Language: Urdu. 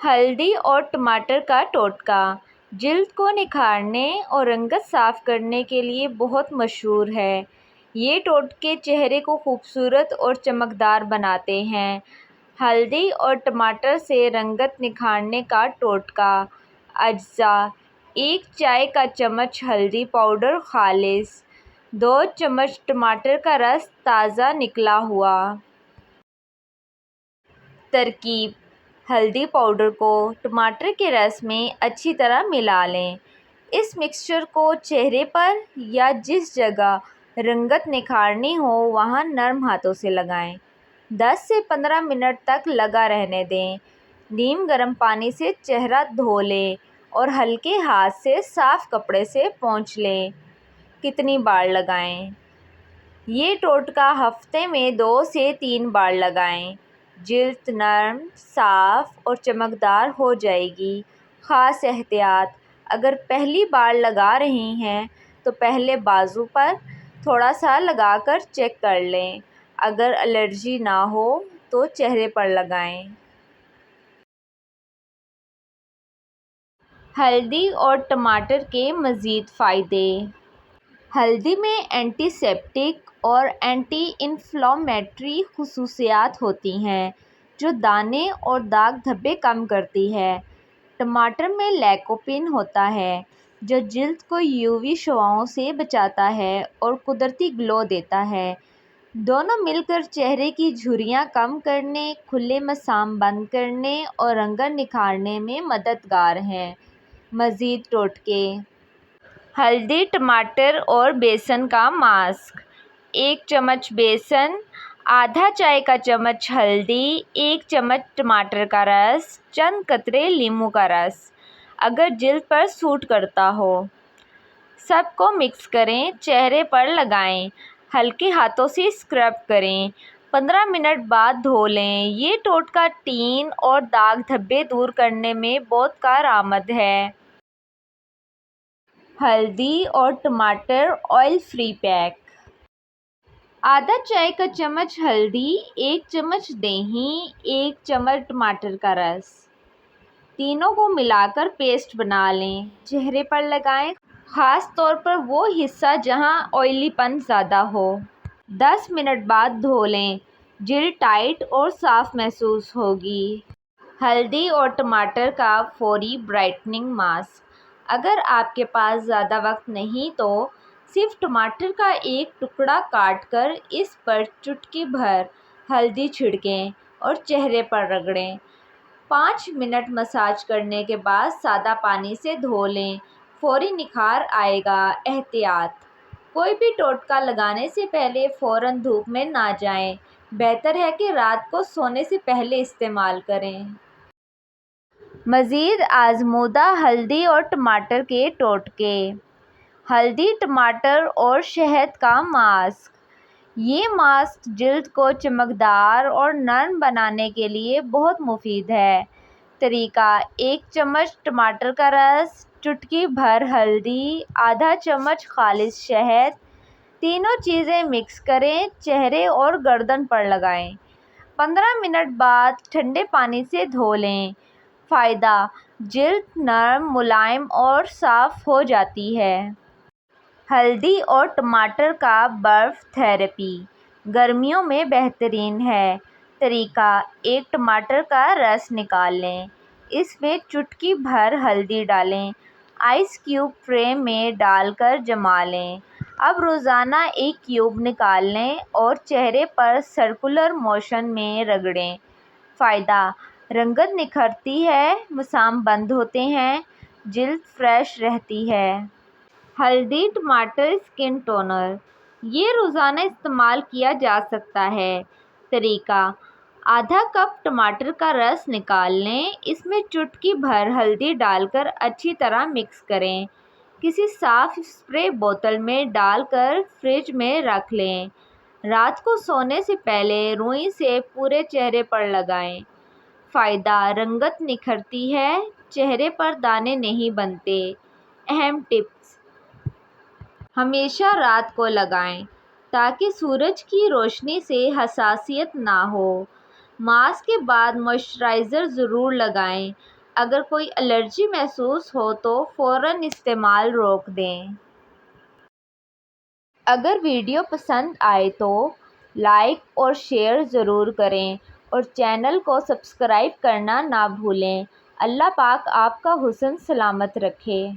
ہلدی اور ٹماٹر کا ٹوٹکا جلد کو نکھارنے اور رنگت صاف کرنے کے لیے بہت مشہور ہے۔ یہ ٹوٹکے چہرے کو خوبصورت اور چمکدار بناتے ہیں۔ ہلدی اور ٹماٹر سے رنگت نکھارنے کا ٹوٹکا۔ اجزاء: 1 چائے کا چمچ ہلدی پاؤڈر خالص، 2 چمچ ٹماٹر کا رس تازہ نکلا ہوا۔ ترکیب: ہلدی پاؤڈر کو ٹماٹر کے رس میں اچھی طرح ملا لیں۔ اس مکسچر کو چہرے پر یا جس جگہ رنگت نکھارنی ہو وہاں نرم ہاتھوں سے لگائیں۔ 10 سے 15 منٹ تک لگا رہنے دیں۔ نیم گرم پانی سے چہرہ دھو لیں اور ہلکے ہاتھ سے صاف کپڑے سے پونچھ لیں۔ کتنی بار لگائیں؟ یہ ٹوٹکا ہفتے میں 2 سے 3 بار لگائیں۔ جلد نرم، صاف اور چمکدار ہو جائے گی۔ خاص احتیاط: اگر پہلی بار لگا رہی ہیں تو پہلے بازو پر تھوڑا سا لگا کر چیک کر لیں۔ اگر الرجی نہ ہو تو چہرے پر لگائیں۔ ہلدی اور ٹماٹر کے مزید فائدے۔ ہلدی میں اینٹی سیپٹک اور اینٹی انفلیمیٹری خصوصیات ہوتی ہیں جو دانے اور داغ دھبے کم کرتی ہے۔ ٹماٹر میں لیکوپین ہوتا ہے جو جلد کو UV شعاعوں سے بچاتا ہے اور قدرتی گلو دیتا ہے۔ دونوں مل کر چہرے کی جھریاں کم کرنے، کھلے مسام بند کرنے اور رنگت نکھارنے میں مددگار ہیں۔ مزید ٹوٹکے۔ ہلدی، ٹماٹر اور بیسن کا ماسک۔ 1 چمچ بیسن، آدھا چائے کا چمچ ہلدی، 1 چمچ ٹماٹر کا رس، چند قطرے لیموں کا رس۔ اگر جلد پر سوٹ کرتا ہو۔ سب کو مکس کریں، چہرے پر لگائیں، ہلکے ہاتھوں سے اسکرب کریں۔ 15 منٹ بعد دھو لیں۔ یہ ٹوٹکا ٹین اور داغ دھبے دور کرنے میں بہت کارآمد ہے۔ ہلدی اور ٹماٹر آئل فری پیک۔ آدھا چائے کا چمچ ہلدی، 1 چمچ دہی، 1 چمچ ٹماٹر کا رس۔ تینوں کو ملا کر پیسٹ بنا لیں۔ چہرے پر لگائیں، خاص طور پر وہ حصہ جہاں آئلی پن زیادہ ہو۔ 10 منٹ بعد دھو لیں۔ جلد ٹائٹ اور صاف محسوس ہوگی۔ ہلدی اور ٹماٹر کا فوری برائٹننگ ماسک۔ اگر آپ کے پاس زیادہ وقت نہیں تو صرف ٹماٹر کا ایک ٹکڑا کاٹ کر اس پر چٹکی بھر ہلدی چھڑکیں اور چہرے پر رگڑیں۔ 5 منٹ مساج کرنے کے بعد سادہ پانی سے دھو لیں۔ فوری نکھار آئے گا۔ احتیاط: کوئی بھی ٹوٹکا لگانے سے پہلے فوراً دھوپ میں نہ جائیں۔ بہتر ہے کہ رات کو سونے سے پہلے استعمال کریں۔ مزید آزمودہ ہلدی اور ٹماٹر کے ٹوٹکے۔ ہلدی، ٹماٹر اور شہد کا ماسک۔ یہ ماسک جلد کو چمکدار اور نرم بنانے کے لیے بہت مفید ہے۔ طریقہ: 1 چمچ ٹماٹر کا رس، چٹکی بھر ہلدی، آدھا چمچ خالص شہد۔ تینوں چیزیں مکس کریں، چہرے اور گردن پر لگائیں۔ 15 منٹ بعد ٹھنڈے پانی سے دھو لیں۔ فائدہ: جلد نرم، ملائم اور صاف ہو جاتی ہے۔ ہلدی اور ٹماٹر کا برف تھراپی گرمیوں میں بہترین ہے۔ طریقہ: 1 ٹماٹر کا رس نکال لیں، اس میں چٹکی بھر ہلدی ڈالیں، آئس کیوب ٹرے میں ڈال کر جما لیں۔ اب روزانہ 1 کیوب نکال لیں اور چہرے پر سرکولر موشن میں رگڑیں۔ فائدہ: رنگت نکھرتی ہے، مسام بند ہوتے ہیں، جلد فریش رہتی ہے۔ ہلدی ٹماٹر اسکن ٹونر۔ یہ روزانہ استعمال کیا جا سکتا ہے۔ طریقہ: آدھا کپ ٹماٹر کا رس نکال لیں، اس میں چٹکی بھر ہلدی ڈال کر اچھی طرح مکس کریں۔ کسی صاف اسپرے بوتل میں ڈال کر فریج میں رکھ لیں۔ رات کو سونے سے پہلے روئی سے پورے چہرے پر لگائیں۔ فائدہ: رنگت نکھرتی ہے، چہرے پر دانے نہیں بنتے۔ اہم ٹپس: ہمیشہ رات کو لگائیں تاکہ سورج کی روشنی سے حساسیت نہ ہو۔ ماسک کے بعد موئسچرائزر ضرور لگائیں۔ اگر کوئی الرجی محسوس ہو تو فوراً استعمال روک دیں۔ اگر ویڈیو پسند آئے تو لائک اور شیئر ضرور کریں اور چینل کو سبسکرائب کرنا نہ بھولیں۔ اللہ پاک آپ کا حسن سلامت رکھے۔